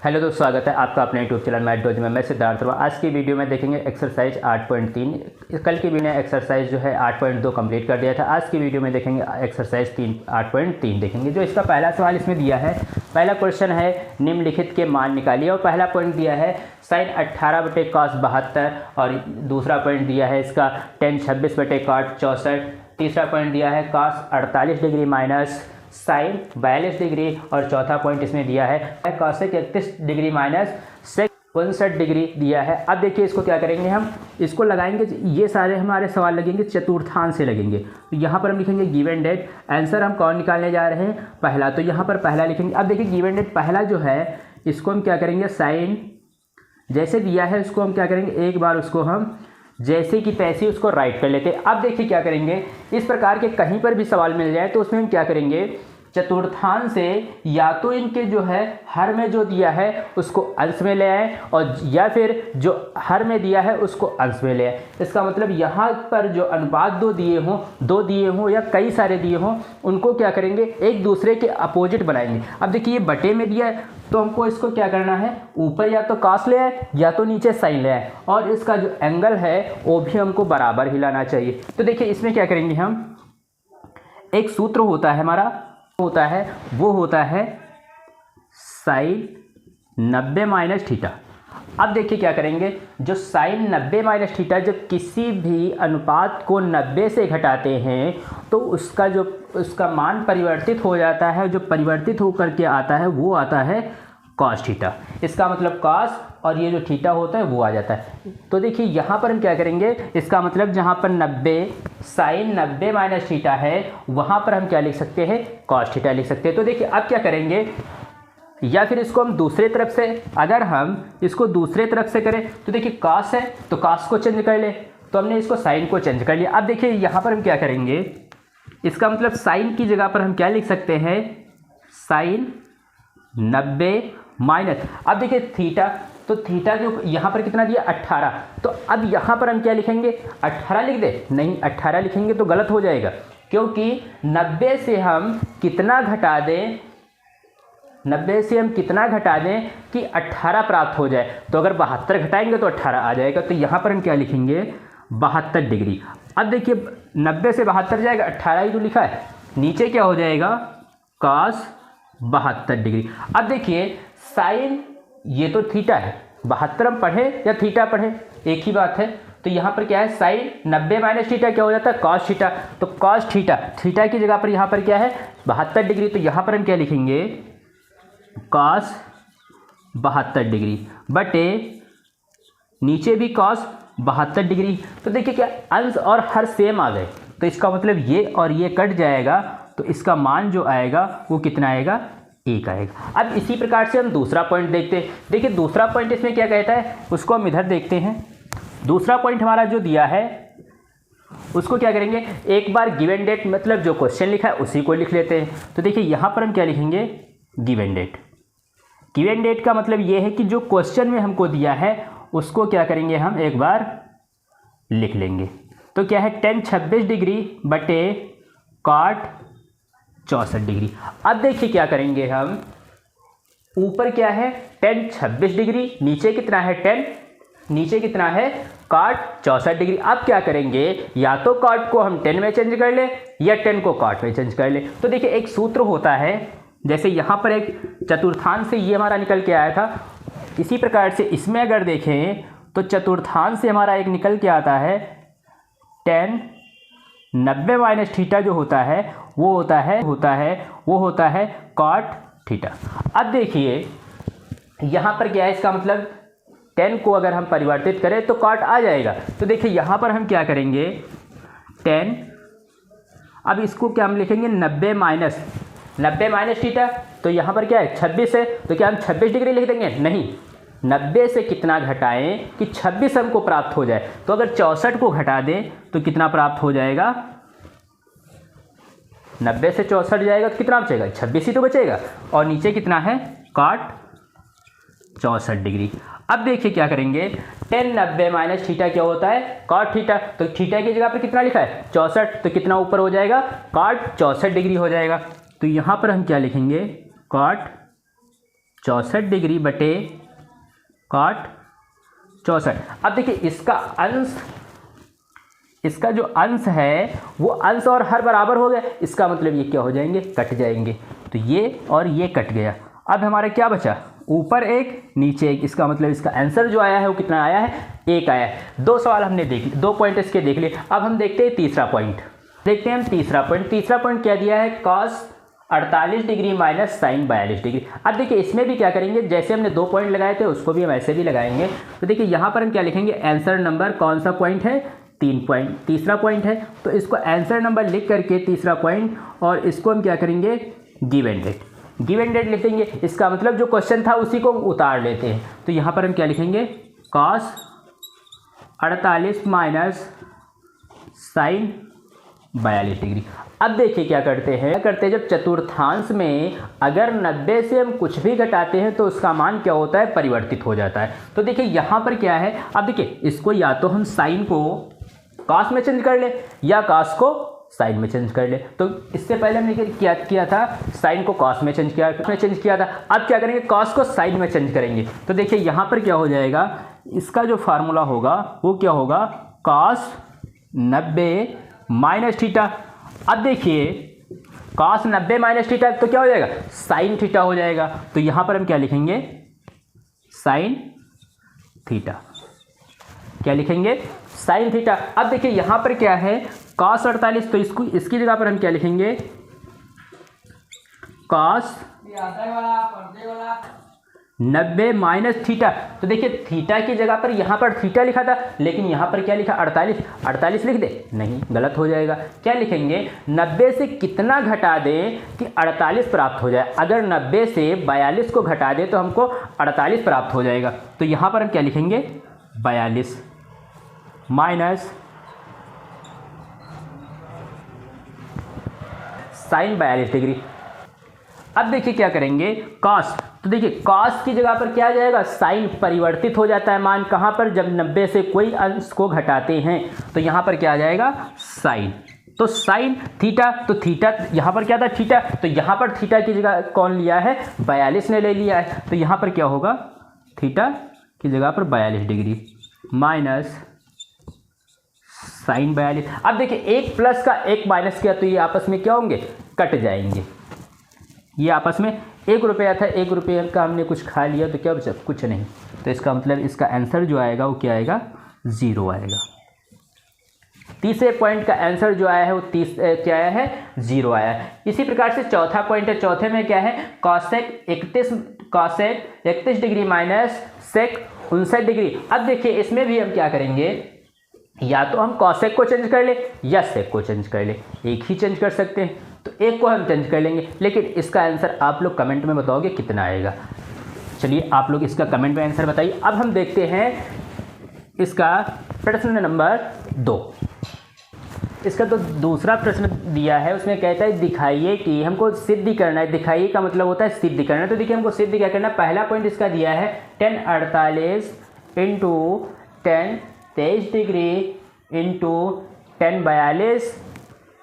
Hello दोस्तों, स्वागत है आपका अपने यूट्यूब चैनल मैथ डोज में। मैं सिद्धार्थ वर्मा। आज की वीडियो में देखेंगे एक्सरसाइज 8.3। कल की वीडियो में एक्सरसाइज जो है 8.2 कंप्लीट कर दिया था। आज की वीडियो में देखेंगे एक्सरसाइज 8.3 देखेंगे। जो इसका पहला सवाल इसमें दिया है, पहला क्वेश्चन है निम्नलिखित के मान निकालिए, और पहला पॉइंट दिया है sin 18/cos 72, और दूसरा पॉइंट दिया है इसका tan 26/cot 64, तीसरा पॉइंट दिया है cos 48 degree minus sine 42 degree, और चौथा पॉइंट इसमें दिया है cosec 31 degree minus sec 59 degree दिया है। अब देखिए इसको क्या करेंगे, हम इसको लगाएंगे, ये सारे हमारे सवाल लगेंगे चतुर्थांश से लगेंगे। तो यहाँ पर हम लिखेंगे गिवन डेट, आंसर हम कौन निकालने जा रहे हैं, पहला। तो यहाँ पर पहला लिखेंगे। अब देखिए गिवन डेट पहला जो है इसको हम क्या करेंगे, साइन जैसे दिया है उसको हम क्या करेंगे, एक बार उसको हम जैसे कि तैसे उसको राइट कर लेते हैं। अब देखिए क्या करेंगे, इस प्रकार के कहीं पर भी सवाल मिल जाए तो उसमें हम क्या करेंगे, चतुर्थांश से या तो इनके जो है हर में जो दिया है उसको अंश में ले आए, और या फिर जो हर में दिया है उसको अंश में ले आए। इसका मतलब यहाँ पर जो अनुपात दो दिए हों या कई सारे दिए हों, उनको क्या करेंगे, एक दूसरे के अपोजिट बनाएंगे। अब देखिए ये बटे में दिया है तो हमको इसको क्या करना है, ऊपर या तो cos ले आए या तो नीचे साइन ले आए, और इसका जो एंगल है वो भी हमको बराबर ही लाना चाहिए। तो देखिए इसमें क्या करेंगे, हम एक सूत्र होता है हमारा, वो होता है साइन 90 माइनस थीटा। अब देखिए क्या करेंगे, जो साइन 90 माइनस थीटा जब किसी भी अनुपात को 90 से घटाते हैं तो उसका मान परिवर्तित हो जाता है, जो परिवर्तित होकर के आता है वो आता है कॉस थीटा। इसका मतलब कॉस और ये जो थीटा होता है वो आ जाता है। तो देखिए यहाँ पर हम क्या करेंगे, इसका मतलब जहाँ पर 90 साइन 90 माइनस थीटा है वहाँ पर हम क्या लिख सकते हैं, कॉस थीटा लिख सकते हैं। तो देखिए अब क्या करेंगे, या फिर इसको हम दूसरे तरफ से, अगर हम इसको दूसरे तरफ से करें तो देखिए कॉस है तो कॉस को चेंज कर ले, तो हमने इसको साइन को चेंज कर लिया। अब देखिए यहाँ पर हम क्या करेंगे, इसका मतलब साइन की जगह पर हम क्या लिख सकते हैं, साइन 90 माइनस, अब देखिए थीटा, तो थीटा जो यहाँ पर कितना दिया 18, तो अब यहाँ पर हम क्या लिखेंगे, 18 लिख दे, नहीं 18 लिखेंगे तो गलत हो जाएगा, क्योंकि 90 से हम कितना घटा दें, 90 से हम कितना घटा दें कि 18 प्राप्त हो जाए। तो अगर 72 घटाएंगे तो 18 आ जाएगा। तो यहाँ पर हम क्या लिखेंगे, 72 डिग्री। अब देखिए 90 से 72 जाएगा, 18 ही तो लिखा है, नीचे क्या हो जाएगा, cos 72 डिग्री। अब देखिए साइन, ये तो थीटा है, 72 हम पढ़े या थीटा पढ़े एक ही बात है। तो यहाँ पर क्या है, साइन 90 माइनस थीटा क्या हो जाता है, कॉस थीटा। तो कॉस थीटा की जगह पर यहाँ पर क्या है, 72 डिग्री। तो यहाँ पर हम क्या लिखेंगे, कॉस 72 डिग्री बटे नीचे भी कॉस 72 डिग्री। तो देखिए क्या अंश और हर सेम आ गए, तो इसका मतलब ये और ये कट जाएगा, तो इसका मान जो आएगा वो कितना आएगा, 1 आएगा। अब इसी प्रकार से हम दूसरा पॉइंट देखते हैं। देखिए दूसरा पॉइंट इसमें क्या कहता है, उसको हम इधर देखते हैं। दूसरा पॉइंट हमारा जो दिया है उसको क्या करेंगे, एक बार गिवन डेट मतलब जो क्वेश्चन लिखा है उसी को लिख लेते हैं। तो देखिए यहाँ पर हम क्या लिखेंगे, गिवन डेट। गिवन डेट का मतलब ये है कि जो क्वेश्चन में हमको दिया है उसको क्या करेंगे, हम एक बार लिख लेंगे। तो क्या है, tan 26 डिग्री बटे cot 64 डिग्री। अब देखिए क्या करेंगे, हम ऊपर क्या है tan 26 डिग्री, नीचे कितना है cot 64 डिग्री। अब क्या करेंगे, या तो cot को हम tan में चेंज कर ले या tan को cot में चेंज कर ले। तो देखिए एक सूत्र होता है, जैसे यहाँ पर एक चतुर्थांश से ये हमारा निकल के आया था, इसी प्रकार से इसमें अगर देखें तो चतुर्थांश से हमारा एक निकल के आता है tan 90 माइनस थीटा जो होता है वो होता है cot थीटा। अब देखिए यहाँ पर क्या है, इसका मतलब tan को अगर हम परिवर्तित करें तो cot आ जाएगा। तो देखिए यहाँ पर हम क्या करेंगे, tan, अब इसको क्या हम लिखेंगे, 90 माइनस थीटा। तो यहाँ पर क्या है 26 है, तो क्या हम 26 डिग्री लिख देंगे, नहीं, 90 से कितना घटाएं कि 26 हमको प्राप्त हो जाए। तो अगर 64 को घटा दें तो कितना प्राप्त हो जाएगा, 90 से 64 जाएगा तो कितना बचेगा, 26 ही तो बचेगा, और नीचे कितना है, cot 64 डिग्री। अब देखिए क्या करेंगे, tan 90 माइनस थीटा क्या होता है, cot थीटा। तो थीटा की जगह पर कितना लिखा है, 64, तो कितना ऊपर हो जाएगा, cot 64 डिग्री हो जाएगा। तो यहाँ पर हम क्या लिखेंगे, cot 64 डिग्री बटे cot 64। अब देखिए इसका अंश, इसका जो अंश है वो अंश और हर बराबर हो गया, इसका मतलब ये क्या हो जाएंगे, कट जाएंगे। तो ये और ये कट गया। अब हमारा क्या बचा, ऊपर एक नीचे एक, इसका मतलब इसका आंसर जो आया है वो कितना आया है, 1 आया है। 2 सवाल हमने देख लिए, 2 पॉइंट इसके देख लिए। अब हम देखते हैं तीसरा पॉइंट, देखते हैं हम तीसरा पॉइंट। तीसरा पॉइंट क्या दिया है, cos 48 degree minus sin 42 degree. अब देखिए इसमें भी क्या करेंगे, जैसे हमने 2 पॉइंट लगाए थे उसको भी हम ऐसे भी लगाएंगे। तो देखिए यहाँ पर हम क्या लिखेंगे, आंसर नंबर कौन सा पॉइंट है, 3 पॉइंट, तीसरा पॉइंट है। तो इसको आंसर नंबर लिख करके तीसरा पॉइंट, और इसको हम क्या करेंगे, गिवन डेट, गिवन डेट लिख देंगे। इसका मतलब जो क्वेश्चन था उसी को उतार लेते हैं। तो यहाँ पर हम क्या लिखेंगे, cos 48 माइनस sin 42 डिग्री। अब देखिए क्या करते हैं, जब चतुर्थांश में अगर 90 से हम कुछ भी घटाते हैं तो उसका मान क्या होता है, परिवर्तित हो जाता है। तो देखिए यहाँ पर क्या है, अब देखिए इसको या तो हम साइन को cos में चेंज कर ले या cos को साइन में चेंज कर ले। तो इससे पहले हमने क्या किया था, साइन को cos में चेंज किया था। अब क्या करेंगे, cos को साइन में चेंज करेंगे। तो देखिए यहाँ पर क्या हो जाएगा, इसका जो फार्मूला होगा वो क्या होगा, cos 90 माइनस थीटा। अब देखिए cos 90 माइनस थीटा तो क्या हो जाएगा, साइन थीटा हो जाएगा। तो यहाँ पर हम क्या लिखेंगे, साइन थीटा, क्या लिखेंगे, साइन थीटा। अब देखिए यहाँ पर क्या है, cos 48, तो इसको इसकी जगह पर हम क्या लिखेंगे, cos 90 माइनस थीटा। तो देखिए थीटा की जगह पर यहाँ पर थीटा लिखा था, लेकिन यहाँ पर क्या लिखा, 48 लिख दे, नहीं, गलत हो जाएगा। क्या लिखेंगे, 90 से कितना घटा दें कि 48 प्राप्त हो जाए। अगर 90 से 42 को घटा दें तो हमको 48 प्राप्त हो जाएगा। तो यहाँ पर हम क्या लिखेंगे, 42 माइनस sin 42 डिग्री। अब देखिए क्या करेंगे, cos, तो देखिए cos की जगह पर क्या आ जाएगा, sin परिवर्तित हो जाता है मान, कहाँ पर, जब 90 से कोई अंश को घटाते हैं। तो यहाँ पर क्या आ जाएगा, sin। तो sin थीटा, तो थीटा यहाँ पर क्या था, थीटा, तो यहाँ पर थीटा की जगह कौन लिया है, 42 ने ले लिया है। तो यहाँ पर क्या होगा, थीटा की जगह पर 42 डिग्री माइनस sin 42। अब देखिए एक प्लस का एक माइनस किया तो ये आपस में क्या होंगे, कट जाएंगे। ये आपस में 1 रुपया था, 1 रुपये का हमने कुछ खा लिया तो क्या बचा, कुछ नहीं। तो इसका मतलब इसका आंसर जो आएगा वो क्या आएगा, 0 आएगा। तीसरे पॉइंट का आंसर जो आया है वो क्या आया है, 0 आया है। इसी प्रकार से चौथा पॉइंट है, चौथे में क्या है, cosec 31 degree minus sec 59 degree. अब देखिए इसमें भी हम क्या करेंगे, या तो हम cosec को चेंज कर ले या sec को चेंज कर ले, एक ही चेंज कर सकते हैं। तो एक को हम चेंज कर लेंगे, लेकिन इसका आंसर आप लोग कमेंट में बताओगे कितना आएगा। चलिए आप लोग इसका कमेंट में आंसर बताइए। अब हम देखते हैं इसका प्रश्न नंबर 2। इसका तो दूसरा प्रश्न दिया है, उसमें कहता है दिखाइए कि हमको सिद्ध करना है। दिखाइए का मतलब होता है सिद्ध करना। तो देखिए हमको सिद्ध क्या करना है, पहला पॉइंट इसका दिया है 1048 into 10 23 degree into 10 42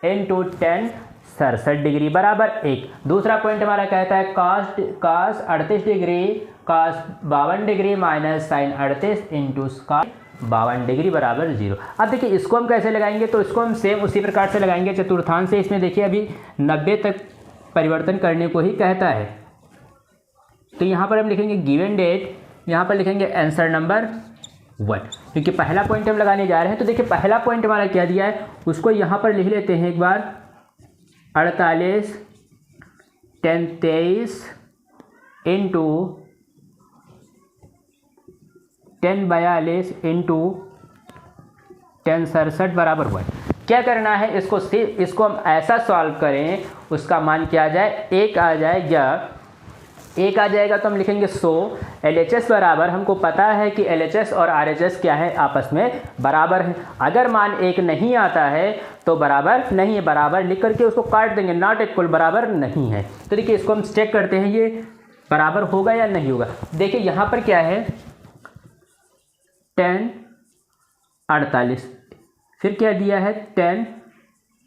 into 10 67 degree बराबर 1। दूसरा पॉइंट हमारा कहता है cos 38 degree cos 52 degree minus sin 38 into cos 52 degree बराबर 0। अब देखिए इसको हम कैसे लगाएंगे, तो इसको हम सेम उसी प्रकार से लगाएंगे चतुर्थांश से। इसमें देखिए अभी 90 तक परिवर्तन करने को ही कहता है। तो यहाँ पर हम लिखेंगे गिवन डेट, यहाँ पर लिखेंगे आंसर नंबर 1, क्योंकि पहला पॉइंट हम लगाने जा रहे हैं। तो देखिए पहला पॉइंट हमारा क्या दिया है उसको यहाँ पर लिख लेते हैं एक बार, 48 10 23 इंटू 10 42 इंटू 10 67 बराबर 1। क्या करना है, इसको हम ऐसा सॉल्व करें उसका मान क्या आ जाए, 1 आ जाएगा। 1 आ जाएगा तो हम लिखेंगे 100 LHS बराबर, हमको पता है कि LHS और RHS क्या है, आपस में बराबर है। अगर मान 1 नहीं आता है तो बराबर नहीं है, बराबर लिख करके उसको काट देंगे, नॉट इक्वल बराबर नहीं है। तो देखिए इसको हम चेक करते हैं ये बराबर होगा या नहीं होगा। देखिए यहाँ पर क्या है 10 48, फिर क्या दिया है 10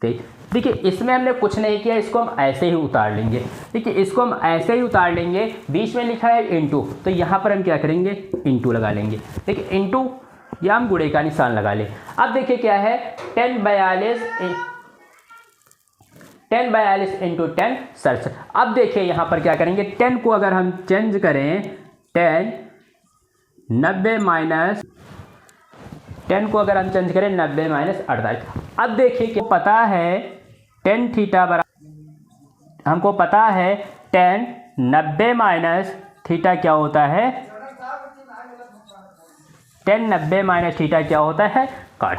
23। देखिए इसमें हमने कुछ नहीं किया, इसको हम ऐसे ही उतार लेंगे। देखिए इसको हम ऐसे ही उतार लेंगे, बीच में लिखा है इंटू, तो यहाँ पर हम क्या करेंगे, इंटू लगा लेंगे। देखिए इंटू या हम गुणे का निशान लगा लें। अब देखिए क्या है, 1042 इंटू 10 67। अब देखिए यहाँ पर क्या करेंगे, 10 को अगर हम चेंज करें, 10 90 माइनस 10 को अगर हम चेंज करें 90 माइनस 48। अब देखिए क्या पता है, टेन थीटा बराबर, हमको पता है 10 90 माइनस थीटा क्या होता है, 10 90 माइनस थीटा क्या होता है, काट।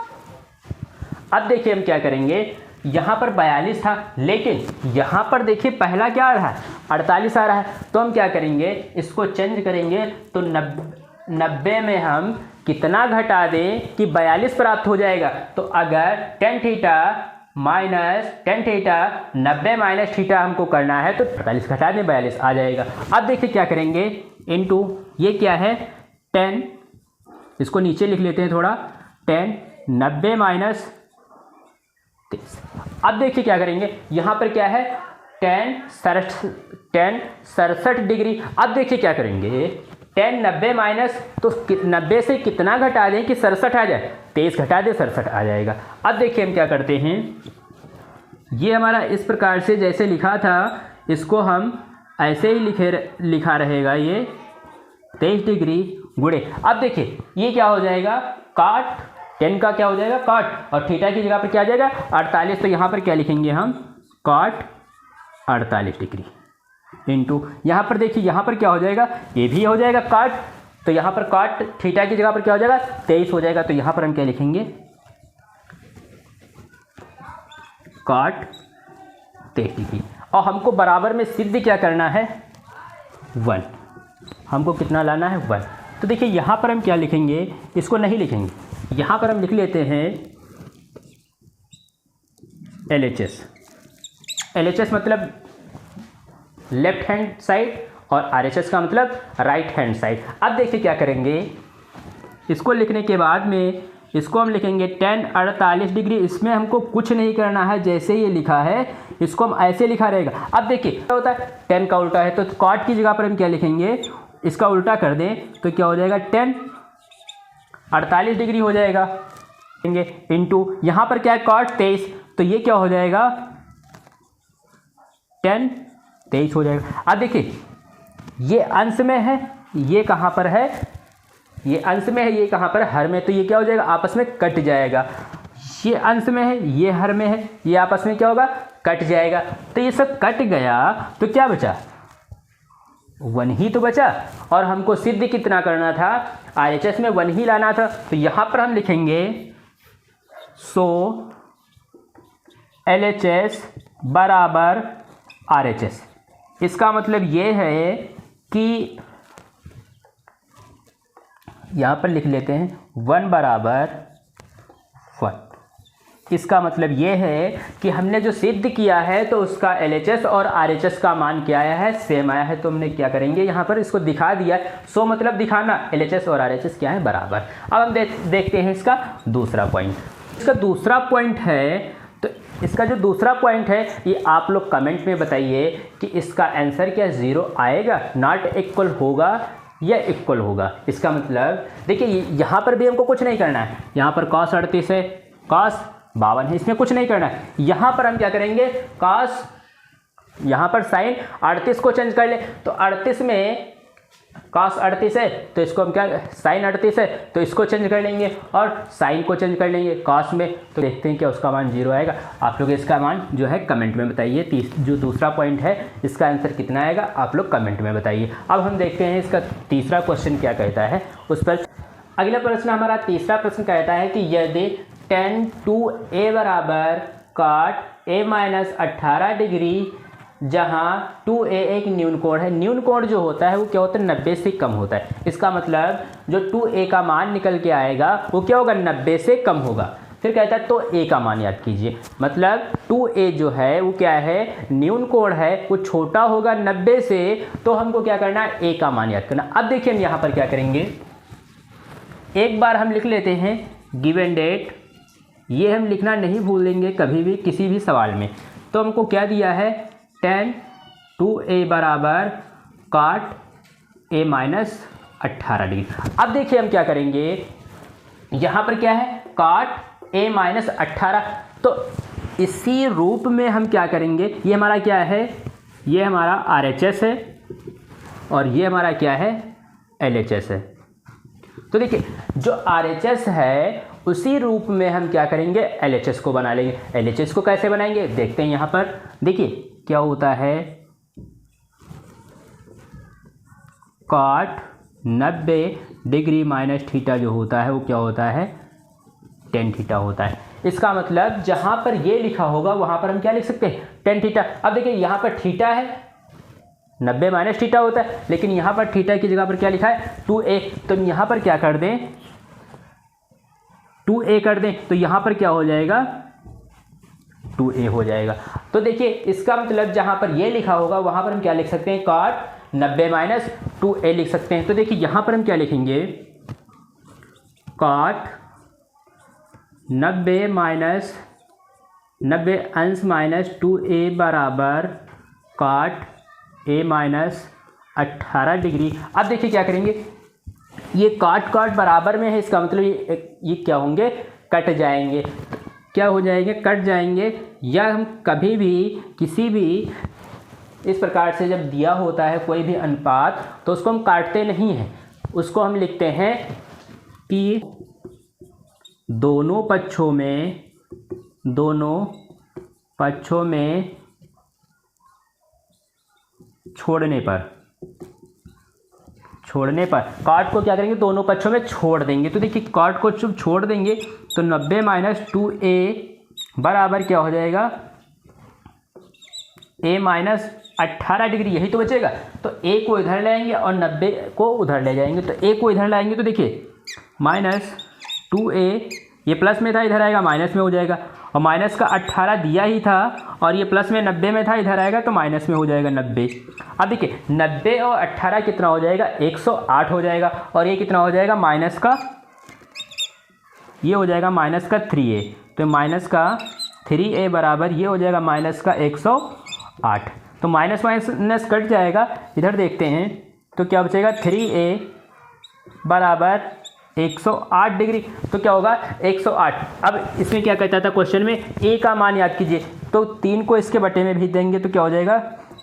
अब देखिए हम क्या करेंगे, यहाँ पर 42 था, लेकिन यहाँ पर देखिए पहला क्या आ रहा है, 48 आ रहा है। तो हम क्या करेंगे, इसको चेंज करेंगे, तो 90 में हम कितना घटा दें कि 42 प्राप्त हो जाएगा। तो अगर टेन थीटा 90 माइनस थीटा हमको करना है, तो 48 घटा दें, 42 आ जाएगा। अब देखिए क्या करेंगे, इनटू ये क्या है, 10, इसको नीचे लिख लेते हैं थोड़ा, 10 90 माइनस 30। अब देखिए क्या करेंगे, यहाँ पर क्या है, 10 67 डिग्री। अब देखिए क्या करेंगे, 10 90 माइनस, तो 90 से कितना घटा दें कि 67 आ जाए, 23 घटा दें, 67 आ जाएगा। अब देखिए हम क्या करते हैं, ये हमारा इस प्रकार से जैसे लिखा था, इसको हम ऐसे ही लिखा रहेगा, ये 23 डिग्री गुणे। अब देखिए ये क्या हो जाएगा, काट, 10 का क्या हो जाएगा, काट, और थीटा की जगह पर क्या आ जाएगा, 48। तो यहाँ पर क्या लिखेंगे हम, काट 48 डिग्री इंटू, यहाँ पर देखिए यहाँ पर क्या हो जाएगा, ये भी हो जाएगा काट, तो यहाँ पर काट थीटा की जगह पर क्या हो जाएगा, 23 हो जाएगा। तो यहाँ पर हम क्या लिखेंगे, काट 23 डिग्री। और हमको बराबर में सिद्ध क्या करना है, 1, हमको कितना लाना है, 1। तो देखिए यहाँ पर हम क्या लिखेंगे, इसको नहीं लिखेंगे, यहाँ पर हम लिख लेते हैं LHS मतलब लेफ्ट हैंड साइड, और RHS का मतलब राइट हैंड साइड। अब देखिए क्या करेंगे, इसको लिखने के बाद में इसको हम लिखेंगे 10 48 डिग्री। इसमें हमको कुछ नहीं करना है, जैसे ये लिखा है इसको हम ऐसे लिखा रहेगा। अब देखिए क्या होता है, 10 का उल्टा है, तो कॉट की जगह पर हम क्या लिखेंगे, इसका उल्टा कर दें तो क्या हो जाएगा, 10 48 डिग्री हो जाएगा, इंटू यहाँ पर क्या है, कॉट 23, तो ये क्या हो जाएगा, 10 23 हो जाएगा। अब देखिए ये अंश में है, ये कहाँ पर है, ये अंश में है, ये कहाँ पर है, हर में, तो ये क्या हो जाएगा, आपस में कट जाएगा। ये अंश में है, ये हर में है, ये आपस में क्या होगा, कट जाएगा। तो ये सब कट गया, तो क्या बचा, 1 ही तो बचा। और हमको सिद्ध कितना करना था, RHS में 1 ही लाना था। तो यहाँ पर हम लिखेंगे सो LHS बराबर RHS। इसका मतलब ये है कि यहाँ पर लिख लेते हैं 1 बराबर 1। इसका मतलब ये है कि हमने जो सिद्ध किया है तो उसका LHS और RHS का मान क्या आया है, सेम आया है। तो हमने क्या करेंगे, यहाँ पर इसको दिखा दिया। सो मतलब दिखाना, LHS और RHS क्या है, बराबर। अब हम देखते हैं इसका दूसरा पॉइंट। इसका दूसरा पॉइंट है, तो इसका जो दूसरा पॉइंट है ये आप लोग कमेंट में बताइए कि इसका आंसर क्या 0 आएगा, नॉट इक्वल होगा या इक्वल होगा। इसका मतलब देखिए यहाँ पर भी हमको कुछ नहीं करना है, यहाँ पर cos 38 है, cos 52 है, इसमें कुछ नहीं करना है। यहाँ पर हम क्या करेंगे, cos, यहाँ पर sin 38 को चेंज कर ले, तो 38 में cos 38 है तो इसको हम क्या, sin 38 है तो इसको चेंज कर लेंगे, और sin को चेंज कर लेंगे cos में, तो देखते हैं क्या उसका मान 0 आएगा। आप लोग इसका मान जो है कमेंट में बताइए। जो दूसरा पॉइंट है इसका आंसर कितना आएगा, आप लोग कमेंट में बताइए। अब हम देखते हैं इसका तीसरा क्वेश्चन क्या कहता है उस पर। अगला प्रश्न हमारा तीसरा प्रश्न कहता है कि यदि tan 2a बराबर cot a माइनस 18 डिग्री, जहाँ 2a एक न्यून कोण है। न्यून कोण जो होता है वो क्या होता है, 90 से कम होता है। इसका मतलब जो 2a का मान निकल के आएगा वो क्या होगा, 90 से कम होगा। फिर कहता है तो a का मान याद कीजिए, मतलब 2a जो है वो क्या है, न्यून कोण है, वो छोटा होगा 90 से, तो हमको क्या करना है, a का मान याद करना। अब देखिए हम यहाँ पर क्या करेंगे, एक बार हम लिख लेते हैं गिवन डेट ये हम लिखना नहीं भूलेंगे कभी भी किसी भी सवाल में। तो हमको क्या दिया है, tan 2a बराबर cot a माइनस 18 डिग्री। अब देखिए हम क्या करेंगे, यहाँ पर क्या है cot a माइनस 18, तो इसी रूप में हम क्या करेंगे, ये हमारा क्या है, ये हमारा RHS है और ये हमारा क्या है LHS है। तो देखिए जो RHS है उसी रूप में हम क्या करेंगे LHS को बना लेंगे। LHS को कैसे बनाएंगे देखते हैं। यहाँ पर देखिए क्या होता है, cot 90 डिग्री माइनस थीटा जो होता है वो क्या होता है tan थीटा होता है। इसका मतलब जहाँ पर ये लिखा होगा वहाँ पर हम क्या लिख सकते हैं tan थीटा। अब देखिए यहाँ पर थीटा है 90 माइनस थीटा होता है, लेकिन यहाँ पर थीटा की जगह पर क्या लिखा है 2a, तो हम यहाँ पर क्या कर दें 2a कर दें, तो यहाँ पर क्या हो जाएगा 2a हो जाएगा। तो देखिए इसका मतलब जहाँ पर ये लिखा होगा वहाँ पर हम क्या लिख सकते हैं cot 90 माइनस 2a लिख सकते हैं। तो देखिए यहाँ पर हम क्या लिखेंगे cot 90 माइनस 90 अंश माइनस 2a बराबर cot a माइनस 18 डिग्री। अब देखिए क्या करेंगे, ये काट बराबर में है, इसका मतलब ये क्या होंगे कट जाएंगे। क्या हो जाएंगे कट जाएंगे। या हम कभी भी किसी भी इस प्रकार से जब दिया होता है कोई भी अनुपात तो उसको हम काटते नहीं हैं, उसको हम लिखते हैं कि दोनों पक्षों में छोड़ने पर कॉट को क्या करेंगे दोनों पक्षों में छोड़ देंगे। तो देखिए कॉट को जब छोड़ देंगे तो 90 माइनस 2a बराबर क्या हो जाएगा a माइनस 18 डिग्री, यही तो बचेगा। तो a को इधर ले आएंगे और 90 को उधर ले जाएंगे। तो a को इधर लाएंगे तो देखिए माइनस 2a, ये प्लस में था इधर आएगा माइनस में हो जाएगा, और माइनस का 18 दिया ही था और ये प्लस में 90 में था इधर आएगा तो माइनस में हो जाएगा 90। अब देखिए 90 और 18 कितना हो जाएगा 108 हो जाएगा, और ये कितना हो जाएगा माइनस का, ये हो जाएगा माइनस का 3a, तो माइनस का 3a बराबर ये हो जाएगा माइनस का 108। तो माइनस माइनस कट जाएगा, इधर देखते हैं तो क्या बचेगा 3a बराबर 108 डिग्री। तो क्या होगा 108। अब इसमें क्या कहता था क्वेश्चन में a का मान याद कीजिए, तो 3 को इसके बटे में भेज देंगे तो क्या हो जाएगा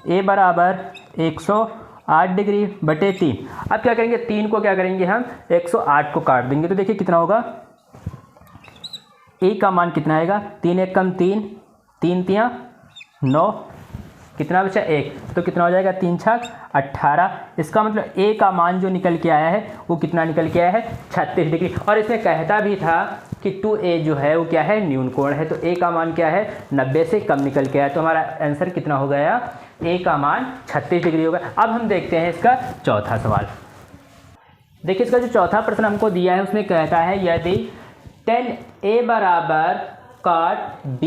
a बराबर 108 डिग्री बटे 3। अब क्या करेंगे 3 को क्या करेंगे हम 108 को काट देंगे, तो देखिए कितना होगा a का मान कितना आएगा 3 एक कम 3, 3 तियाँ 9, कितना बचा 1, तो कितना हो जाएगा 3 छक 18। इसका मतलब a का मान जो निकल के आया है वो कितना निकल के आया है 36 डिग्री। और इसमें कहता भी था कि 2a जो है वो क्या है न्यून कोण है, तो a का मान क्या है 90 से कम निकल के आया। तो हमारा आंसर कितना हो गया a का मान 36 डिग्री होगा। अब हम देखते हैं इसका चौथा सवाल। देखिए इसका जो चौथा प्रश्न हमको दिया है उसमें कहता है यदि tan a बराबर cot b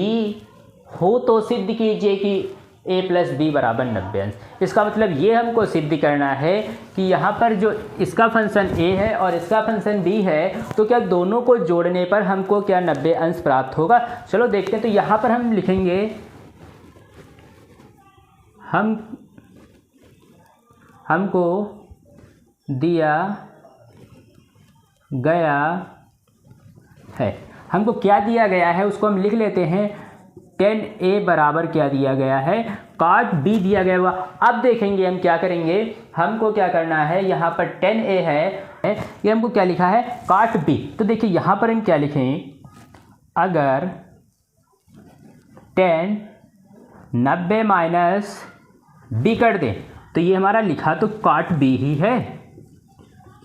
हो तो सिद्ध कीजिए कि a प्लस बी बराबर 90 अंश। इसका मतलब ये हमको सिद्ध करना है कि यहाँ पर जो इसका फंक्शन a है और इसका फंक्शन b है, तो क्या दोनों को जोड़ने पर हमको क्या 90 अंश प्राप्त होगा। चलो देखते हैं। तो यहाँ पर हम लिखेंगे हमको दिया गया है, हमको क्या दिया गया है उसको हम लिख लेते हैं। tan a बराबर क्या दिया गया है cot b दिया गया हुआ। अब देखेंगे हम क्या करेंगे, हमको क्या करना है, यहाँ पर tan a है, ये हमको क्या लिखा है cot b। तो देखिए यहाँ पर हम क्या लिखें, अगर tan 90 माइनस b कर दें तो ये हमारा लिखा तो cot b ही है,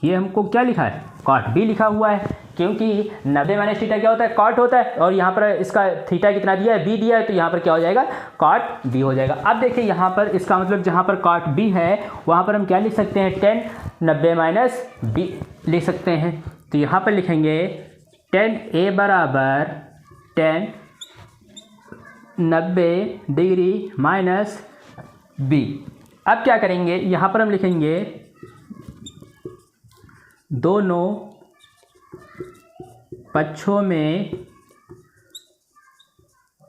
ये हमको क्या लिखा है cot b लिखा हुआ है, क्योंकि 90 माइनस थीटा क्या होता है कॉट होता है, और यहाँ पर इसका थीटा कितना दिया है b दिया है, तो यहाँ पर क्या हो जाएगा कॉट b हो जाएगा। अब देखिए यहाँ पर इसका मतलब जहाँ पर कॉट b है वहाँ पर हम क्या लिख सकते हैं tan 90 माइनस b लिख सकते हैं। तो यहाँ पर लिखेंगे tan a बराबर tan 90 डिग्री माइनस b। अब क्या करेंगे, यहाँ पर हम लिखेंगे दोनों पक्षों में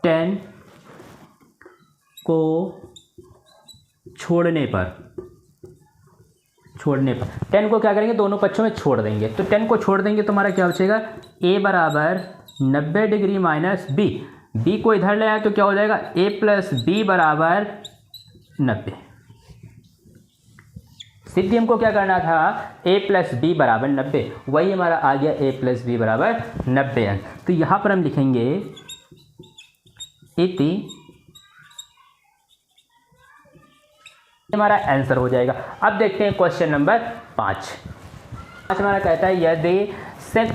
10 को छोड़ने पर 10 को क्या करेंगे, दोनों पक्षों में छोड़ देंगे। तो 10 को छोड़ देंगे तो हमारा क्या बचेगा, a बराबर 90 डिग्री माइनस b को इधर ले आए तो क्या हो जाएगा, a प्लस बी बराबर 90। सिद्धि हमको क्या करना था, a प्लस बी बराबर 90, वही हमारा आ गया a प्लस बी बराबर 90। तो यहाँ पर हम लिखेंगे इति, हमारा आंसर हो जाएगा। अब देखते हैं क्वेश्चन नंबर 5 हमारा कहता है यदि सेक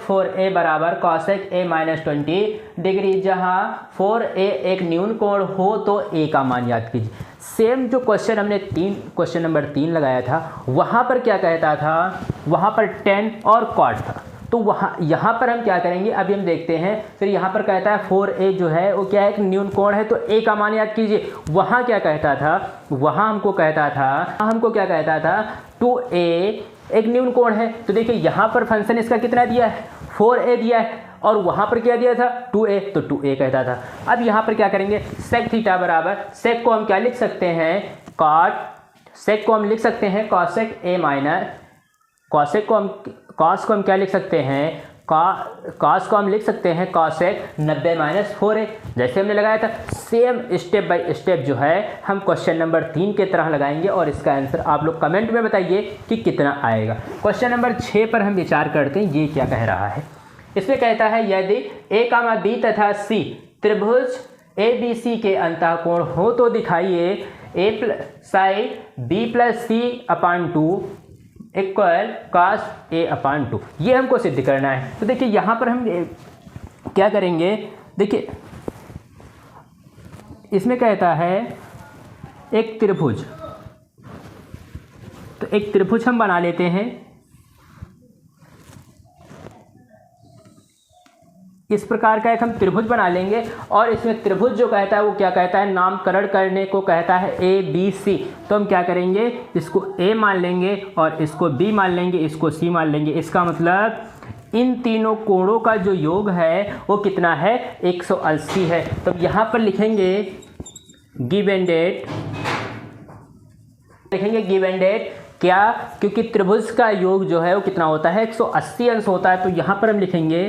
फोर ए बराबर कॉसेक ए माइनस 20 डिग्री, जहाँ 4a एक न्यून कोण हो तो a का मान याद कीजिए। सेम जो क्वेश्चन हमने क्वेश्चन नंबर 3 लगाया था, वहाँ पर क्या कहता था, वहाँ पर tan और cot था। तो यहाँ पर हम क्या करेंगे, अभी हम देखते हैं। फिर यहाँ पर कहता है 4a जो है वो क्या है, एक न्यून कोण है, तो a का मान याद कीजिए। वहाँ क्या कहता था, वहाँ हमको क्या कहता था 2a एक न्यून कोण है। तो देखिए यहाँ पर फंक्शन इसका कितना दिया है, 4a दिया है, और वहाँ पर क्या दिया था 2a, तो 2a कहता था। अब यहाँ पर क्या करेंगे, सेक थीटा बराबर, सेक को हम क्या लिख सकते हैं, सेक को हम लिख सकते हैं कॉसेक a माइनस, कॉस को हम क्या लिख सकते हैं, कॉस को हम लिख सकते हैं कॉसेक 90 माइनस 4a। जैसे हमने लगाया था सेम स्टेप बाय स्टेप जो है हम क्वेश्चन नंबर 3 के तरह लगाएंगे, और इसका आंसर आप लोग कमेंट में बताइए कि कितना आएगा। क्वेश्चन नंबर 6 पर हम विचार करते हैं, ये क्या कह रहा है। इसमें कहता है यदि a, b तथा c त्रिभुज ABC के अंतःकोण हो तो दिखाइए a sine b plus C upon 2 equal cos a upon 2। ये हमको सिद्ध करना है। तो देखिए यहाँ पर हम क्या करेंगे, देखिए इसमें कहता है एक त्रिभुज, तो एक त्रिभुज हम बना लेते हैं। इस प्रकार का एक हम त्रिभुज बना लेंगे, और इसमें त्रिभुज जो कहता है वो क्या कहता है, नामकरण करने को कहता है ABC। तो हम क्या करेंगे, इसको A मान लेंगे और इसको B मान लेंगे, इसको C मान लेंगे। इसका मतलब इन तीनों कोणों का जो योग है वो कितना है, 180 है। तो यहाँ पर लिखेंगे गिव एंड डेट, क्या, क्योंकि त्रिभुज का योग जो है वो कितना होता है, 180 अंश होता है। तो यहाँ पर हम लिखेंगे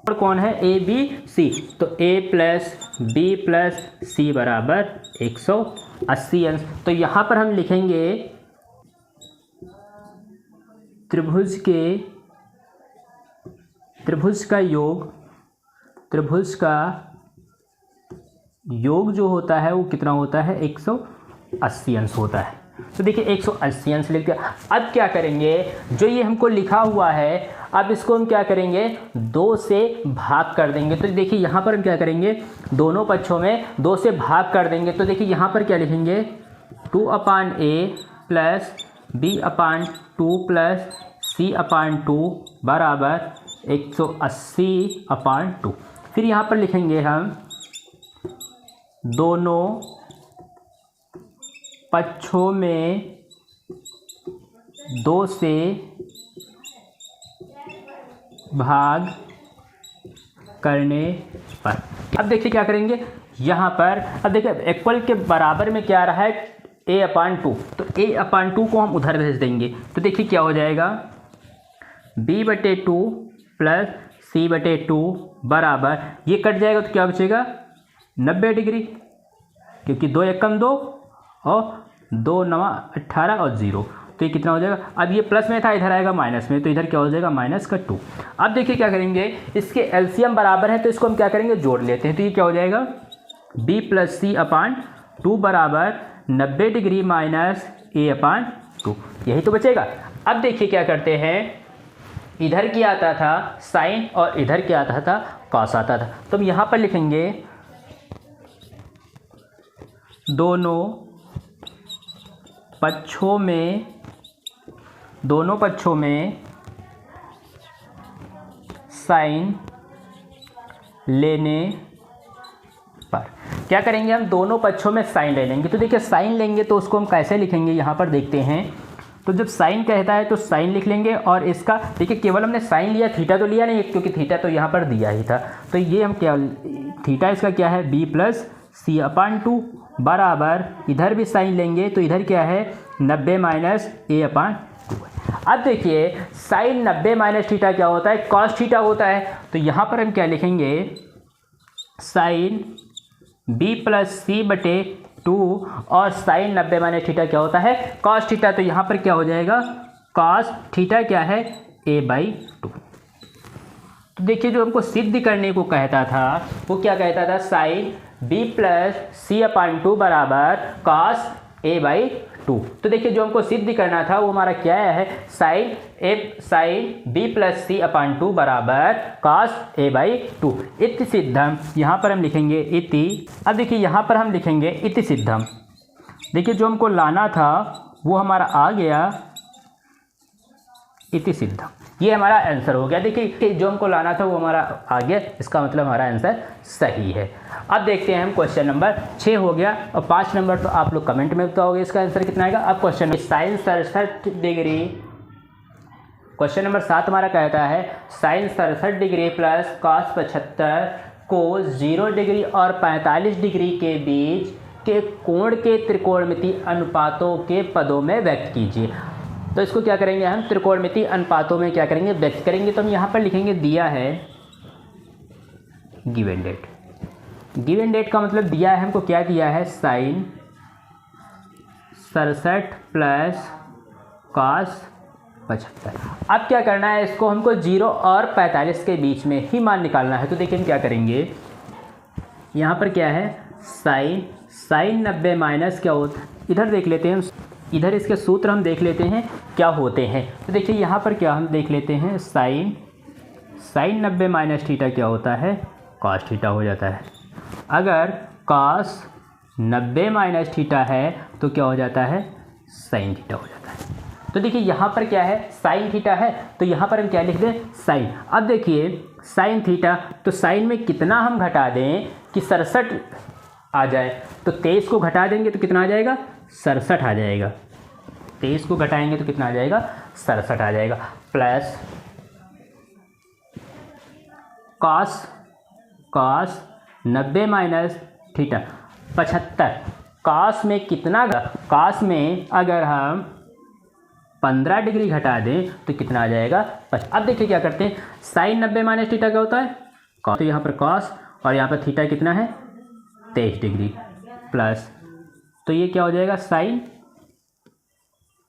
और कौन है, ABC। तो A plus B plus C बराबर 180 अंश। तो यहाँ पर हम लिखेंगे त्रिभुज का योग जो होता है वो कितना होता है, 180 अंश होता है। तो देखिए 180 अंश लिख दिया। अब क्या करेंगे, जो ये हमको लिखा हुआ है, अब इसको हम क्या करेंगे, 2 से भाग कर देंगे। तो देखिए यहाँ पर हम क्या करेंगे, दोनों पक्षों में 2 से भाग कर देंगे। तो देखिए यहाँ पर क्या लिखेंगे, 2 अपान a plus b upon 2 plus c अपान 2 बराबर 180 अपान 2। फिर यहाँ पर लिखेंगे हम दोनों पक्षों में 2 से भाग करने पर। अब देखिए क्या करेंगे यहाँ पर, अब देखिए इक्वल के बराबर में क्या आ रहा है, a अपान 2। तो a अपान 2 को हम उधर भेज देंगे। तो देखिए क्या हो जाएगा, b/2 प्लस c/2 बराबर, ये कट जाएगा तो क्या बचेगा, 90 डिग्री, क्योंकि 2 एकम 2 और 2 9 18 और 0। तो ये कितना हो जाएगा, अब ये प्लस में था, इधर आएगा माइनस में, तो इधर क्या हो जाएगा, माइनस का 2। अब देखिए क्या करेंगे, इसके एलसीएम बराबर है तो इसको हम क्या करेंगे, जोड़ लेते हैं। तो ये क्या हो जाएगा, b प्लस सी अपान 2 बराबर 90 डिग्री माइनस a अपान 2, यही तो बचेगा। अब देखिए क्या करते हैं, इधर क्या आता था साइन और इधर क्या आता था कॉस आता था। तो हम यहाँ पर लिखेंगे दोनों पक्षों में साइन लेने पर। क्या करेंगे हम, दोनों पक्षों में साइन ले लेंगे। तो देखिए साइन लेंगे तो उसको हम कैसे लिखेंगे, यहाँ पर देखते हैं। तो जब साइन कहता है तो साइन लिख लेंगे, और इसका देखिए केवल हमने साइन लिया, थीटा तो लिया नहीं क्योंकि थीटा तो यहाँ पर दिया ही था। तो ये हम क्या, थीटा इसका क्या है b प्लस c/2 बराबर, इधर भी साइन लेंगे तो इधर क्या है 90 माइनस a/2। अब देखिए साइन 90 माइनस थीटा क्या होता है, कॉस थीटा होता है। तो यहाँ पर हम क्या लिखेंगे, साइन b प्लस c/2 और साइन 90 माइनस थीटा क्या होता है, कॉस थीटा। तो यहाँ पर क्या हो जाएगा, कॉस थीटा क्या है a/2। तो देखिए जो हमको सिद्ध करने को कहता था वो क्या कहता था, साइन b प्लस c/2 बराबर कॉस a/2। तो देखिए जो हमको सिद्ध करना था वो हमारा क्या है, साइन b प्लस c/2 बराबर कॉस a/2। इति सिद्धम, यहाँ पर हम लिखेंगे इति। अब देखिए यहाँ पर हम लिखेंगे इति सिद्धम। देखिए जो हमको लाना था वो हमारा आ गया इति सिद्धम, ये हमारा आंसर हो गया। देखिए जो हमको लाना था वो हमारा आ गया, इसका मतलब हमारा आंसर सही है। अब देखते हैं हम क्वेश्चन नंबर 6 हो गया, और 5 नंबर तो आप लोग कमेंट में बताओगे इसका आंसर कितना आएगा। अब question sign 67 degree, question number 7 हमारा कहता है साइन 67 डिग्री प्लस कॉस 75 को 0 डिग्री और 45 डिग्री के बीच के कोण के त्रिकोणमिति अनुपातों के पदों में व्यक्त कीजिए। तो इसको क्या करेंगे हम, त्रिकोणमिति अनुपातों में क्या करेंगे, व्यक्त करेंगे। तो हम यहाँ पर लिखेंगे दिया है गिवन डेट। गिवन डेट का मतलब दिया है हमको, क्या दिया है, साइन 67 प्लस कॉस 75। अब क्या करना है, इसको हमको 0 और 45 के बीच में ही मान निकालना है। तो देखिए हम क्या करेंगे, यहाँ पर क्या है, साइन 90 माइनस क्या होता है, इधर देख लेते हैं, इधर इसके सूत्र हम देख लेते हैं क्या होते हैं। तो देखिए यहाँ पर क्या हम देख लेते हैं, साइन 90 माइनस थीटा क्या होता है, कॉस थीटा हो जाता है। अगर कॉस 90 माइनस थीटा है तो क्या हो जाता है, साइन थीटा हो जाता है। तो देखिए यहाँ पर क्या है, साइन थीटा है, तो यहाँ पर हम क्या लिख दें, साइन। अब देखिए साइन थीटा, तो साइन में कितना हम घटा दें कि 67 आ जाए। तो 23 को घटा देंगे तो कितना आ जाएगा, 67 आ जाएगा। 23 को घटाएंगे तो कितना आ जाएगा, 67 आ जाएगा। Plus cos 90 minus theta 75, cos में कितना, कॉस में अगर हम 15 डिग्री घटा दें तो कितना आ जाएगा, 5। अब देखिए क्या करते हैं, साइन 90 माइनस थीटा क्या होता है, कॉस। तो यहाँ पर कॉस और यहाँ पर थीटा कितना है, 23 डिग्री, प्लस तो ये क्या हो जाएगा, साइन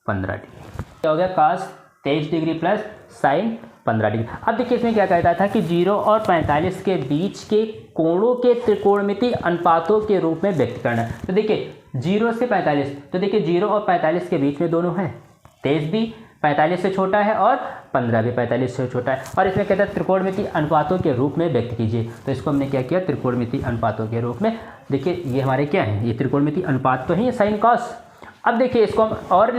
15 डिग्री। क्या हो गया, cos 23 degree plus sign 15 degree. अब देखिए इसमें क्या कहता था कि 0 और 45 के बीच के कोणों के त्रिकोणमिति अनुपातों के रूप में व्यक्त करना है। तो देखिए 0 से 45, तो देखिए 0 और 45 के बीच में दोनों हैं, 23 भी 45 से छोटा है और 15 भी 45 से छोटा है। और इसमें कहता है त्रिकोणमिति अनुपातों के रूप में व्यक्त कीजिए। तो इसको हमने क्या किया, त्रिकोणमिति अनुपातों के रूप में। देखिए ये हमारे क्या है, ये त्रिकोणमिति अनुपात तो है, ये साइन कॉस। अब देखिए इसको हम और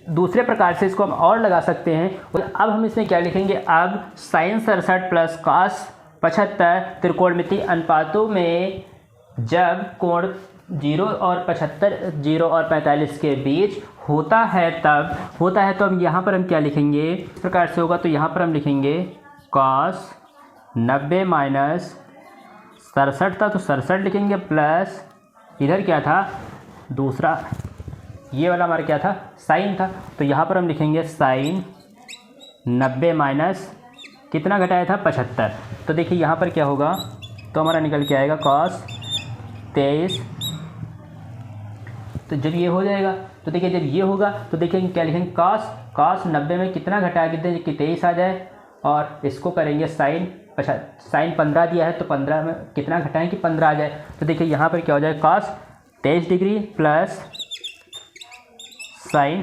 दूसरे प्रकार से इसको हम और लगा सकते हैं। अब हम इसमें क्या लिखेंगे, अब साइन 67 प्लस कॉस 75 त्रिकोणमिति अनुपातों में जब कोण 0 और 45 के बीच होता है तो हम यहाँ पर हम क्या लिखेंगे, इस प्रकार से होगा। तो यहाँ पर हम लिखेंगे कॉस 90 माइनस 67 था तो 67 लिखेंगे, प्लस इधर क्या था, दूसरा ये वाला हमारा क्या था, साइन था। तो यहाँ पर हम लिखेंगे साइन 90 माइनस कितना घटाया था, 75। तो देखिए यहाँ पर क्या होगा, तो हमारा निकल के आएगा कॉस 23। तो जब ये हो जाएगा, तो देखिए जब ये होगा तो देखिए क्या लिखेंगे, कॉस 90 में कितना घटाया कि 23 आ जाए, और इसको करेंगे साइन 15 दिया है तो 15 में कितना घटाएं कि 15 आ जाए। तो देखिए यहाँ पर क्या हो जाएगा, कॉस 23 डिग्री प्लस साइन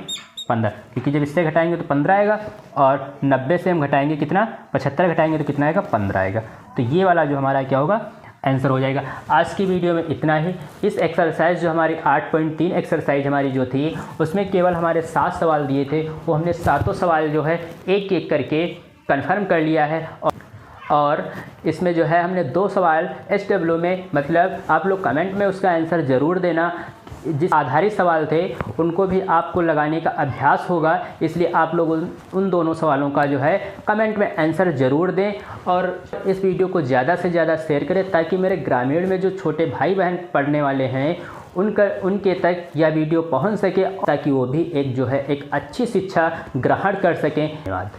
15, क्योंकि जब इससे घटाएंगे तो 15 आएगा, और 90 से हम घटाएंगे कितना, 75 घटाएंगे तो कितना आएगा, 15 आएगा। तो ये वाला जो हमारा क्या होगा, आंसर हो जाएगा। आज की वीडियो में इतना ही। इस एक्सरसाइज जो हमारी 8.3 एक्सरसाइज हमारी जो थी उसमें केवल हमारे 7 सवाल दिए थे, वो हमने 7 सवाल जो है एक एक करके कंफर्म कर लिया है। और इसमें जो है हमने 2 सवाल SW में, मतलब आप लोग कमेंट में उसका आंसर ज़रूर देना जिस आधारित सवाल थे उनको भी आपको लगाने का अभ्यास होगा। इसलिए आप लोग उन दोनों सवालों का जो है कमेंट में आंसर ज़रूर दें और इस वीडियो को ज़्यादा से ज़्यादा शेयर करें, ताकि मेरे ग्रामीण में जो छोटे भाई बहन पढ़ने वाले हैं उनके तक यह वीडियो पहुंच सके, ताकि वो भी एक अच्छी शिक्षा ग्रहण कर सकें। धन्यवाद।